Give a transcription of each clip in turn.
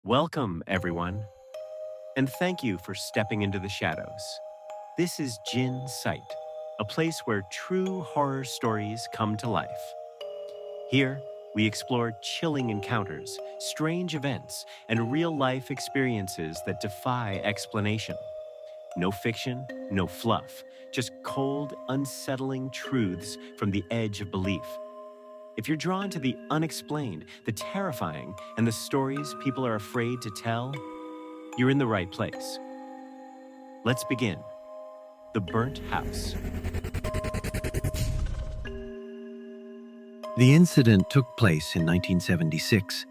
Welcome, everyone, and thank you for stepping into the shadows. This is JinnSight, a place where true horror stories come to life. Here, we explore chilling encounters, strange events, and real-life experiences that defy explanation. No fiction, no fluff, just cold, unsettling truths from the edge of belief. If you're drawn to the unexplained, the terrifying, and the stories people are afraid to tell, you're in the right place. Let's begin. The Burnt House. The incident took place in 1976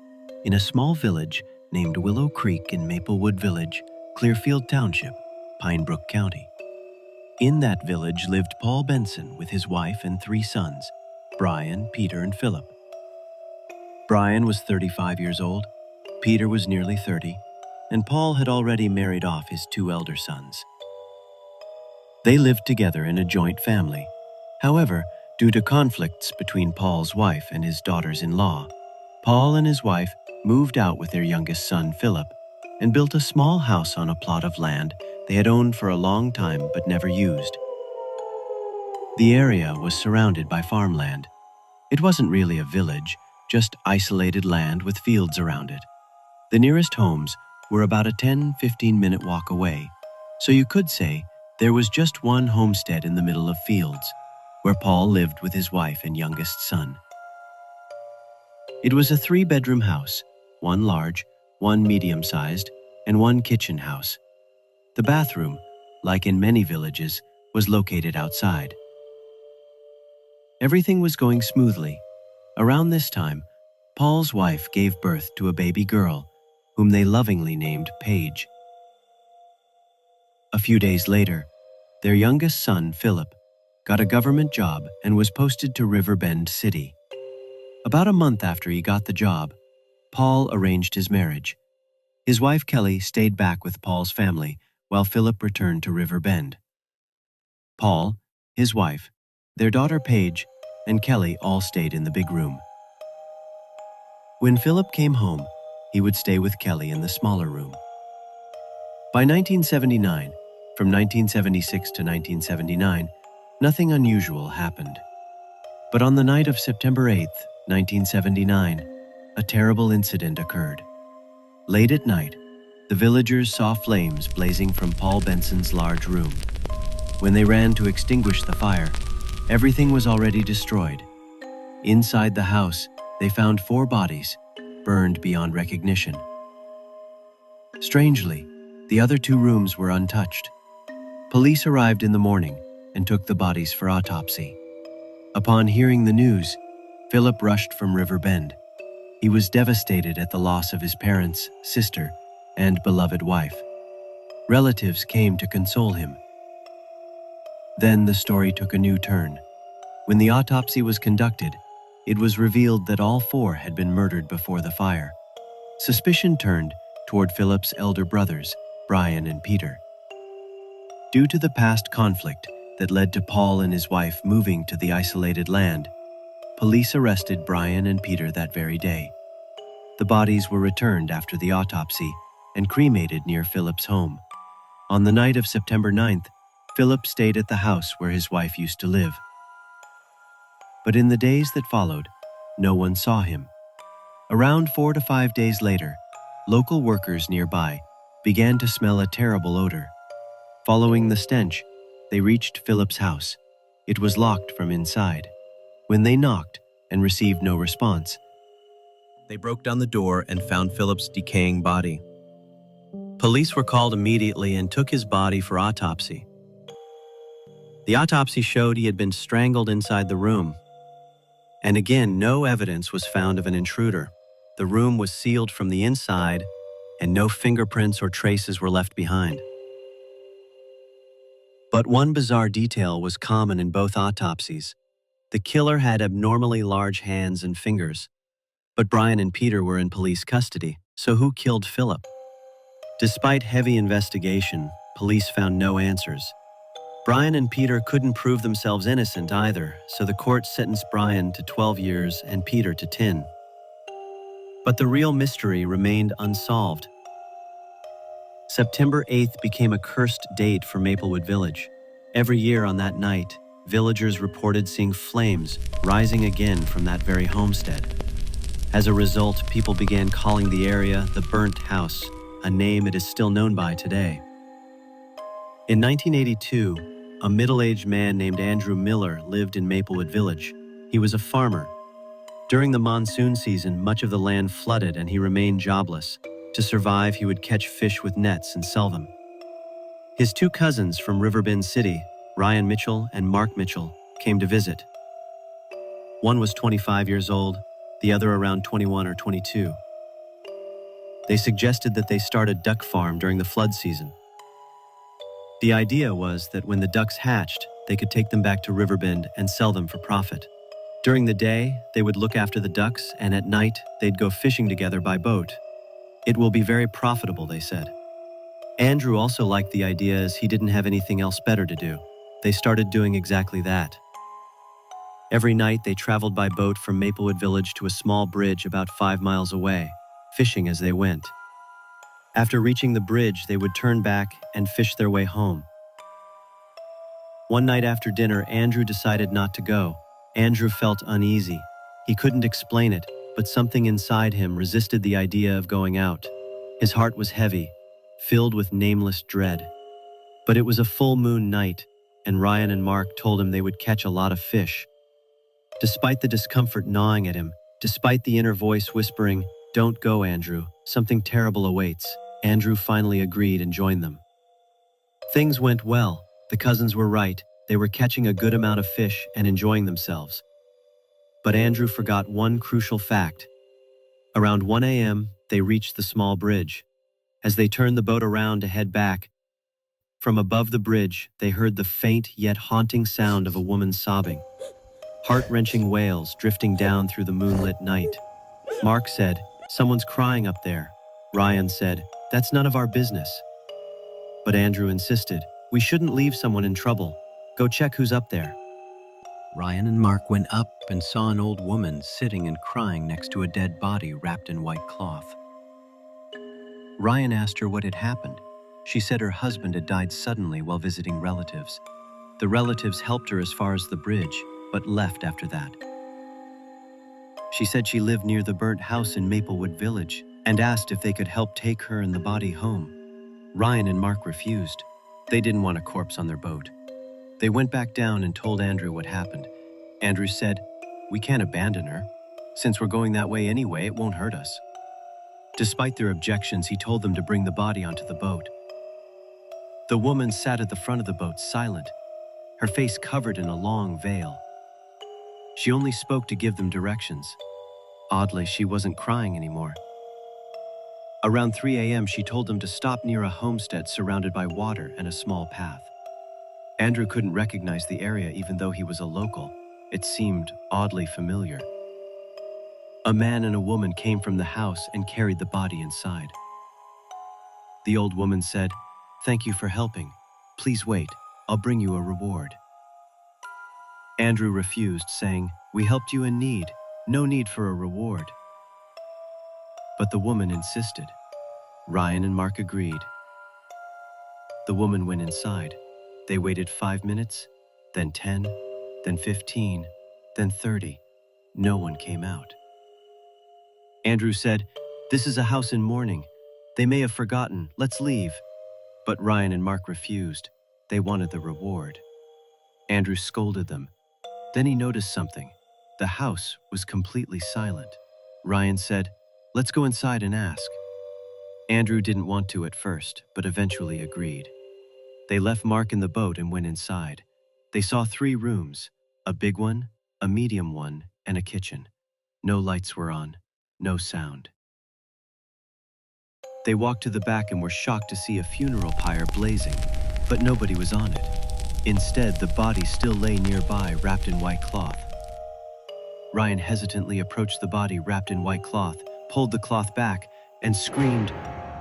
in a small village named Willow Creek in Maplewood Village, Clearfield Township, Pine Brook County. In that village lived Paul Benson with his wife and three sons, Brian, Peter, and Philip. Brian was 35 years old, Peter was nearly 30, and Paul had already married off his two elder sons. They lived together in a joint family. However, due to conflicts between Paul's wife and his daughters-in-law, Paul and his wife moved out with their youngest son, Philip, and built a small house on a plot of land they had owned for a long time but never used. The area was surrounded by farmland. It wasn't really a village, just isolated land with fields around it. The nearest homes were about a 10-15-minute walk away, so you could say there was just one homestead in the middle of fields, where Paul lived with his wife and youngest son. It was a 3-bedroom house, one large, one medium-sized, and one kitchen house. The bathroom, like in many villages, was located outside. Everything was going smoothly. Around this time, Paul's wife gave birth to a baby girl, whom they lovingly named Paige. A few days later, their youngest son, Philip, got a government job and was posted to Riverbend City. About a month after he got the job, Paul arranged his marriage. His wife, Kelly, stayed back with Paul's family while Philip returned to Riverbend. Paul, his wife, their daughter Paige, and Kelly all stayed in the big room. When Philip came home, he would stay with Kelly in the smaller room. By 1979, from 1976 to 1979, nothing unusual happened. But on the night of September 8, 1979, a terrible incident occurred. Late at night, the villagers saw flames blazing from Paul Benson's large room. When they ran to extinguish the fire, everything was already destroyed. Inside the house, they found 4 bodies, burned beyond recognition. Strangely, the other 2 rooms were untouched. Police arrived in the morning and took the bodies for autopsy. Upon hearing the news, Philip rushed from Riverbend. He was devastated at the loss of his parents, sister, and beloved wife. Relatives came to console him. Then the story took a new turn. When the autopsy was conducted, it was revealed that all 4 had been murdered before the fire. Suspicion turned toward Philip's elder brothers, Brian and Peter. Due to the past conflict that led to Paul and his wife moving to the isolated land, police arrested Brian and Peter that very day. The bodies were returned after the autopsy and cremated near Philip's home. On the night of September 9th, Philip stayed at the house where his wife used to live. But in the days that followed, no one saw him. Around 4 to 5 days later, local workers nearby began to smell a terrible odor. Following the stench, they reached Philip's house. It was locked from inside. When they knocked and received no response, they broke down the door and found Philip's decaying body. Police were called immediately and took his body for autopsy. The autopsy showed he had been strangled inside the room. And again, no evidence was found of an intruder. The room was sealed from the inside, and no fingerprints or traces were left behind. But one bizarre detail was common in both autopsies. The killer had abnormally large hands and fingers. But Brian and Peter were in police custody, so who killed Philip? Despite heavy investigation, police found no answers. Brian and Peter couldn't prove themselves innocent either, so the court sentenced Brian to 12 years and Peter to 10. But the real mystery remained unsolved. September 8th became a cursed date for Maplewood Village. Every year on that night, villagers reported seeing flames rising again from that very homestead. As a result, people began calling the area the Burnt House, a name it is still known by today. In 1982, a middle-aged man named Andrew Miller lived in Maplewood Village. He was a farmer. During the monsoon season, much of the land flooded and he remained jobless. To survive, he would catch fish with nets and sell them. His two cousins from Riverbend City, Ryan Mitchell and Mark Mitchell, came to visit. One was 25 years old, the other around 21 or 22. They suggested that they start a duck farm during the flood season. The idea was that when the ducks hatched, they could take them back to Riverbend and sell them for profit. During the day, they would look after the ducks, and at night, they'd go fishing together by boat. It will be very profitable, they said. Andrew also liked the idea as he didn't have anything else better to do. They started doing exactly that. Every night, they traveled by boat from Maplewood Village to a small bridge about 5 miles away, fishing as they went. After reaching the bridge, they would turn back and fish their way home. One night after dinner, Andrew decided not to go. Andrew felt uneasy. He couldn't explain it, but something inside him resisted the idea of going out. His heart was heavy, filled with nameless dread. But it was a full moon night, and Ryan and Mark told him they would catch a lot of fish. Despite the discomfort gnawing at him, despite the inner voice whispering, "Don't go, Andrew, something terrible awaits," Andrew finally agreed and joined them. Things went well. The cousins were right. They were catching a good amount of fish and enjoying themselves. But Andrew forgot one crucial fact. Around 1 a.m., they reached the small bridge. As they turned the boat around to head back, from above the bridge, they heard the faint yet haunting sound of a woman sobbing. Heart-wrenching wails drifting down through the moonlit night. Mark said, "Someone's crying up there." Ryan said, "That's none of our business." But Andrew insisted, "We shouldn't leave someone in trouble. Go check who's up there." Ryan and Mark went up and saw an old woman sitting and crying next to a dead body wrapped in white cloth. Ryan asked her what had happened. She said her husband had died suddenly while visiting relatives. The relatives helped her as far as the bridge, but left after that. She said she lived near the burnt house in Maplewood Village and asked if they could help take her and the body home. Ryan and Mark refused. They didn't want a corpse on their boat. They went back down and told Andrew what happened. Andrew said, "We can't abandon her. Since we're going that way anyway, it won't hurt us." Despite their objections, he told them to bring the body onto the boat. The woman sat at the front of the boat, silent, her face covered in a long veil. She only spoke to give them directions. Oddly, she wasn't crying anymore. Around 3 a.m., she told them to stop near a homestead surrounded by water and a small path. Andrew couldn't recognize the area even though he was a local. It seemed oddly familiar. A man and a woman came from the house and carried the body inside. The old woman said, "Thank you for helping. Please wait. I'll bring you a reward." Andrew refused, saying, "We helped you in need. No need for a reward." But the woman insisted. Ryan and Mark agreed. The woman went inside. They waited 5 minutes, then 10, then 15, then 30. No one came out. Andrew said, "This is a house in mourning. They may have forgotten. Let's leave." But Ryan and Mark refused. They wanted the reward. Andrew scolded them. Then he noticed something. The house was completely silent. Ryan said, "Let's go inside and ask." Andrew didn't want to at first, but eventually agreed. They left Mark in the boat and went inside. They saw 3 rooms, a big one, a medium one, and a kitchen. No lights were on, no sound. They walked to the back and were shocked to see a funeral pyre blazing, but nobody was on it. Instead, the body still lay nearby, wrapped in white cloth. Ryan hesitantly approached the body wrapped in white cloth, pulled the cloth back, and screamed,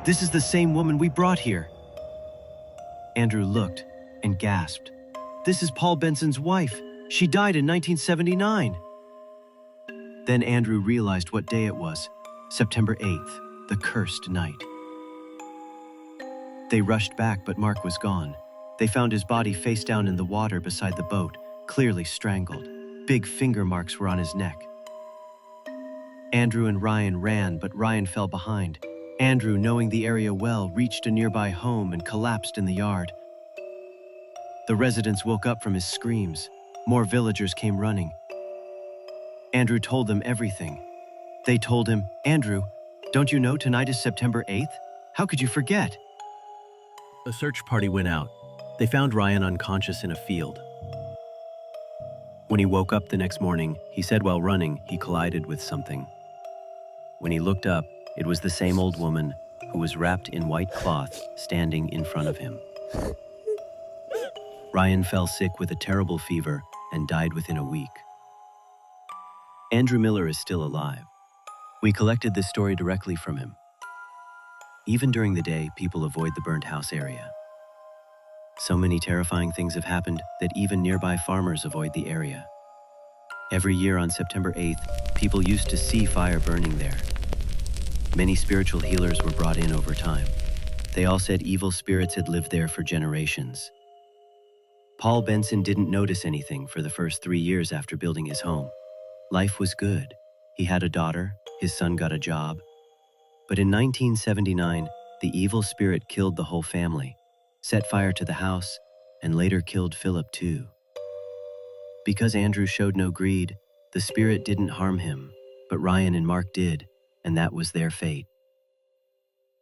"This is the same woman we brought here." Andrew looked and gasped. "This is Paul Benson's wife. She died in 1979. Then Andrew realized what day it was. September 8th, the cursed night. They rushed back, but Mark was gone. They found his body face down in the water beside the boat, clearly strangled. Big finger marks were on his neck. Andrew and Ryan ran, but Ryan fell behind. Andrew, knowing the area well, reached a nearby home and collapsed in the yard. The residents woke up from his screams. More villagers came running. Andrew told them everything. They told him, "Andrew, don't you know tonight is September 8th? How could you forget?" A search party went out. They found Ryan unconscious in a field. When he woke up the next morning, he said while running, he collided with something. When he looked up, it was the same old woman who was wrapped in white cloth standing in front of him. Ryan fell sick with a terrible fever and died within a week. Andrew Miller is still alive. We collected this story directly from him. Even during the day, people avoid the burnt house area. So many terrifying things have happened that even nearby farmers avoid the area. Every year on September 8th, people used to see fire burning there. Many spiritual healers were brought in over time. They all said evil spirits had lived there for generations. Paul Benson didn't notice anything for the first 3 years after building his home. Life was good. He had a daughter, his son got a job. But in 1979, the evil spirit killed the whole family, set fire to the house, and later killed Philip too. Because Andrew showed no greed, the spirit didn't harm him, but Ryan and Mark did, and that was their fate.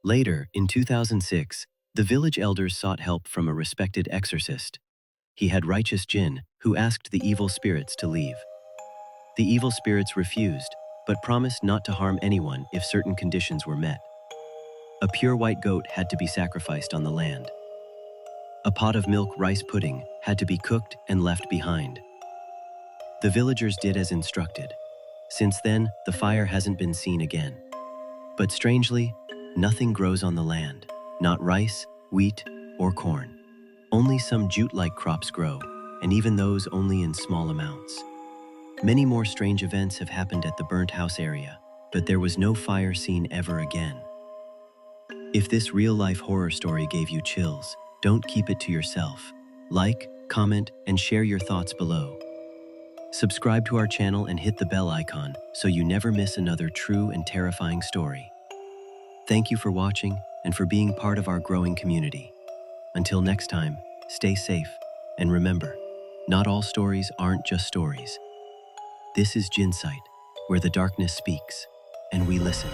Later, in 2006, the village elders sought help from a respected exorcist. He had righteous jinn who asked the evil spirits to leave. The evil spirits refused, but promised not to harm anyone if certain conditions were met. A pure white goat had to be sacrificed on the land. A pot of milk rice pudding had to be cooked and left behind. The villagers did as instructed. Since then, the fire hasn't been seen again. But strangely, nothing grows on the land, not rice, wheat, or corn. Only some jute-like crops grow, and even those only in small amounts. Many more strange events have happened at the burnt house area, but there was no fire seen ever again. If this real-life horror story gave you chills, don't keep it to yourself. Like, comment, and share your thoughts below. Subscribe to our channel and hit the bell icon so you never miss another true and terrifying story. Thank you for watching and for being part of our growing community. Until next time, stay safe, and remember, not all stories aren't just stories. This is JinnSight, where the darkness speaks, and we listen.